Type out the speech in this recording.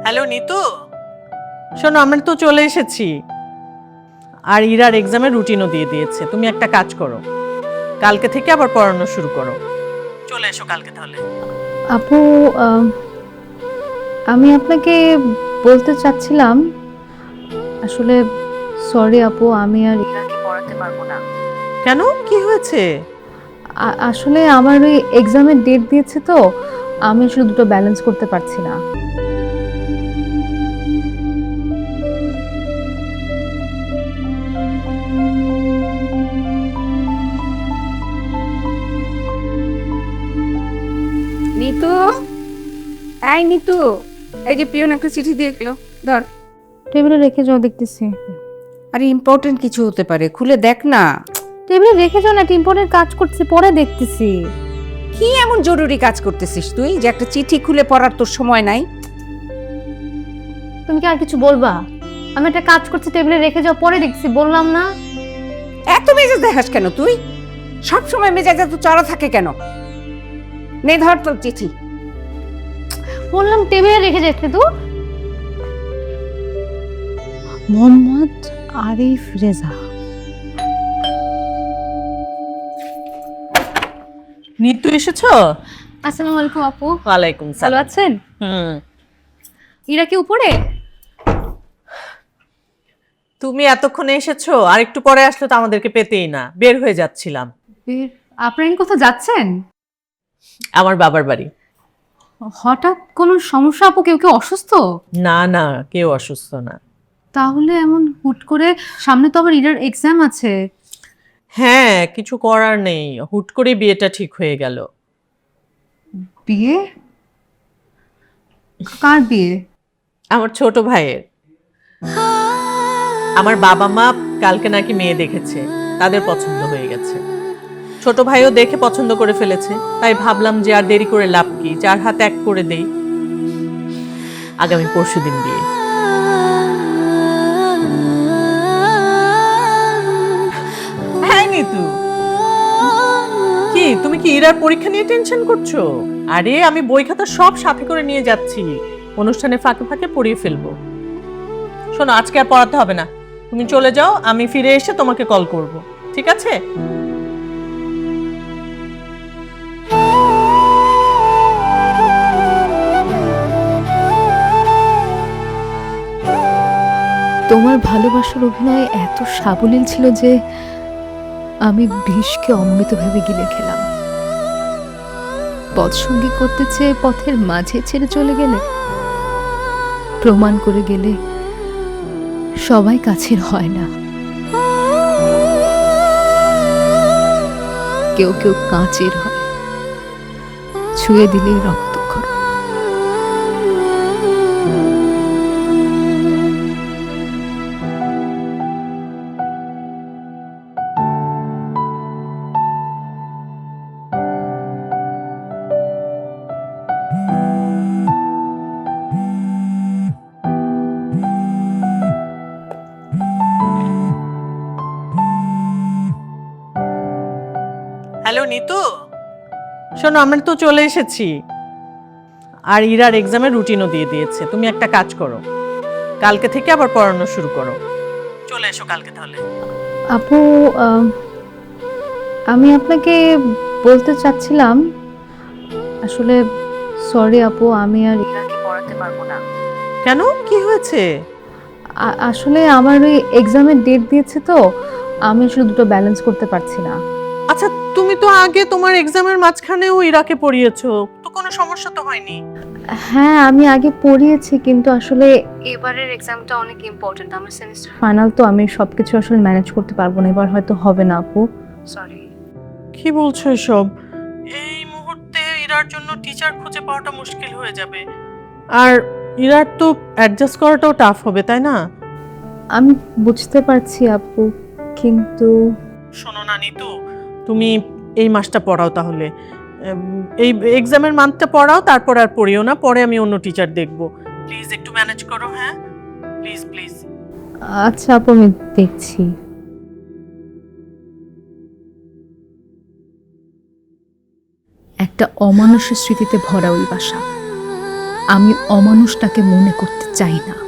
Hello Nitu, শোনো আমরা তো চলে এসেছি। আর ইরার এক্সামের রুটিনও দিয়ে দিয়েছে। তুমি একটা কাজ করো, কালকে থেকে আবার পড়ানো শুরু করো। চলে এসো কালকে তাহলে। আপু, আমি আপনাকে বলতে চাচ্ছিলাম, আসলে সরি আপু, আমি আর ইরাকে পড়াতে পারবো না। কেন, কি হয়েছে? আসলে আমার ওই এক্সামের ডেট দিয়েছে তো, আমি আসলে দুটো ব্যালেন্স করতে পারছি না। নিতু, এই নিতু, এই যে পিয়ন একটা চিঠি দিয়ে গেলো, ধর। টেবিলে রেখে যাও, দেখতেছি। আরে ইম্পর্টেন্ট কিছু হতে পারে, খুলে দেখ না। টেবিলে রেখে যাও না, একটা ইম্পর্টেন্ট কাজ করতেছি, পরে দেখতেছি। কি এমন জরুরি কাজ করতেছিস তুই যে একটা চিঠি খুলে পড়ার তোর সময় নাই? তুমি কি আর কিছু বলবা? আমি একটা কাজ করছি, টেবিলে রেখে যাও, পরে দেখছি, বললাম না? এত মেজাজ দেখাস কেন তুই? সব সময় মেজাজ এত চড়া থাকে কেন? নে ধর তোর চিঠি। বললাম টেবিলে রেখে যেতে। তো মোহাম্মদ আরিফ রেজা। নিতু এসেছো? আসসালামু আলাইকুম আপু। ওয়ালাইকুম ভালো সালাম। আছেন? ইরা কি উপরে? তুমি এতক্ষণে এসেছো, আর একটু পরে আসলে তো আমাদেরকে পেতেই না, বের হয়ে যাচ্ছিলাম। আপনারা কি কোথাও যাচ্ছেন? আমার বাবার বাড়ি। হঠাৎ কোনো সমস্যা আপু? কেউ কেউ অসুস্থ? না না, কেউ অসুস্থ না। তাহলে এমন হুট করে, সামনে তো আবার ইরার এক্সাম আছে। হ্যাঁ, কিছু করার নেই, হুট করে বিয়েটা ঠিক হয়ে গেল। বিয়ে? কার বিয়ে? আমার ছোট ভাইয়ের। আমার বাবা মা কালকে নাকি মেয়ে দেখেছে, তাদের পছন্দ হয়ে গেছে। ছোট ভাইও দেখে পছন্দ করে ফেলেছে, তাই ভাবলাম যে আর দেরি করে লাভ কি, যার হাত এক করে দেই। আগামী পরশুদিন বিয়ে। হ্যাঁ নিতু, কি তুমি কি ইরার পরীক্ষা নিয়ে টেনশন করছো? আরে আমি বই খাতা সব সাথে করে নিয়ে যাচ্ছি, অনুষ্ঠানে ফাঁকে ফাঁকে পড়িয়ে ফেলবো। শোনো, আজকে আর পড়াতে হবে না, তুমি চলে যাও, আমি ফিরে এসে তোমাকে কল করব, ঠিক আছে? তোমার ভালোবাসার অভিনয় এত সাবলীল ছিল যে আমি বিষকে অমৃত ভেবে গিলে খেলাম। পথসঙ্গী করতে চেয়ে পথের মাঝে ছেড়ে চলে গেলে, প্রমাণ করে গেলে সবাই কাছের হয় না। কেউ কেউ কাঁচের হয়, ছুঁয়ে দিলেই রক্তক্ষরণ। হ্যালো নিতু, শোনো আমরা তো চলে এসেছি। আর ইরার এক্সামের রুটিনও দিয়ে দিয়েছে। তুমি একটা কাজ করো, কালকে থেকে আবার পড়ানো শুরু করো। চলে এসো কালকে তাহলে। আপু, আমি আপনাকে বলতে চাচ্ছিলাম, আসলে সরি আপু, আমি আর ইরাকে পড়াতে পারবো না। কেন, কি হয়েছে? আসলে আমার ওই এক্সামের ডেট দিয়েছে তো, আমি আসলে দুটো ব্যালেন্স করতে পারছি না। আচ্ছা, তুমি তো আগে তোমার এক্সামের মাঝখানেও ইরাকে পড়িয়েছো, তো কোনো সমস্যা তো হয়নি। হ্যাঁ, আমি আগে পড়িয়েছি, কিন্তু আসলে এবারের এক্সামটা অনেক ইম্পর্টেন্ট। আমার সেমিস্টার ফাইনাল, তো আমি সবকিছু আসলে ম্যানেজ করতে পারবো না, এবার হয়তো হবে না আপু, সরি। কি বলছো এসব? এই মুহূর্তে ইরার জন্য টিচার খুঁজে পাওয়াটা মুশকিল হয়ে যাবে। আর ইরার তো অ্যাডজাস্ট করাটাও টাফ হবে, তাই না? আমি বুঝতে পারছি আপু, কিন্তু শোনো না নিতু, তুমি এই মাসটা পড়াও তাহলে। এই এক্সামের মান্থটা পড়াও, তারপর আর পড়িও না, পরে আমি অন্য টিচার দেখব। প্লিজ একটু ম্যানেজ করো, হ্যাঁ প্লিজ প্লিজ। আচ্ছা আপু, আমি দেখছি। একটা অমানুষের স্মৃতিতে ভরা ওই বাসা, আমি অমানুষটাকে মনে করতে চাই না।